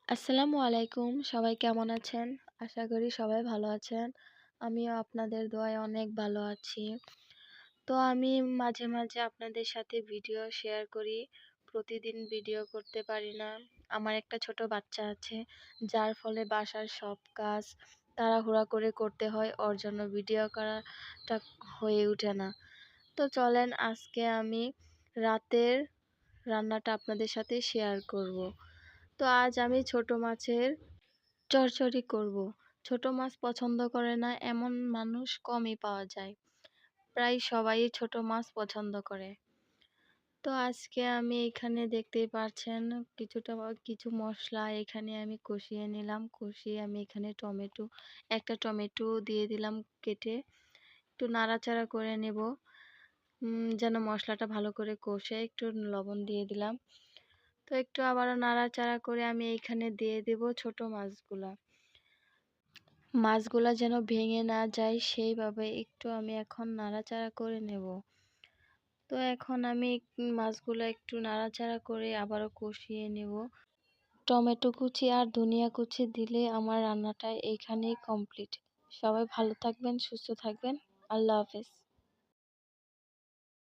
আসসালামু আলাইকুম। সবাই কেমন আছেন? আশা করি সবাই ভালো আছেন। আমিও আপনাদের দোয়ায় অনেক ভালো আছি। তো আমি মাঝে মাঝে আপনাদের সাথে ভিডিও শেয়ার করি। প্রতিদিন ভিডিও করতে পারি না। আমার একটা ছোট বাচ্চা আছে, যার ফলে বাসার সব কাজ তাড়াহুড়া করে করতে হয়। ওর জন্য ভিডিও করাটা হয়ে ওঠে না। তো চলেন আজকে আমি রাতের রান্নাটা আপনাদের সাথে শেয়ার করব। তো আজ আমি ছোট মাছের চচ্চড়ি করব। ছোট মাছ পছন্দ করে না এমন মানুষ কমই পাওয়া যায়। প্রায় সবাই ছোট মাছ পছন্দ করে। তো আজকে আমি এখানে দেখতেই পাচ্ছেন কিছু মসলা এখানে আমি কষিয়ে নিলাম। কষিয়ে আমি এখানে একটা টমেটো দিয়ে দিলাম কেটে। একটু নাড়াচাড়া করে নেব। যেন মসলাটা ভালো করে কষে একটু লবণ দিয়ে দিলাম। তো একটু আবারও নাড়াচাড়া করে আমি এইখানে দিয়ে দেব ছোট মাছগুলা। মাছগুলা যেন ভেঙে না যায় সেইভাবে একটু আমি এখন নাড়াচাড়া করে নেব। তো এখন আমি মাছগুলা একটু নাড়াচাড়া করে আবারও কষিয়ে নেব। টমেটো কুচি আর ধনিয়া কুচি দিলে আমার রান্নাটা এইখানেই কমপ্লিট। সবাই ভালো থাকবেন, সুস্থ থাকবেন। আল্লাহ হাফেজ।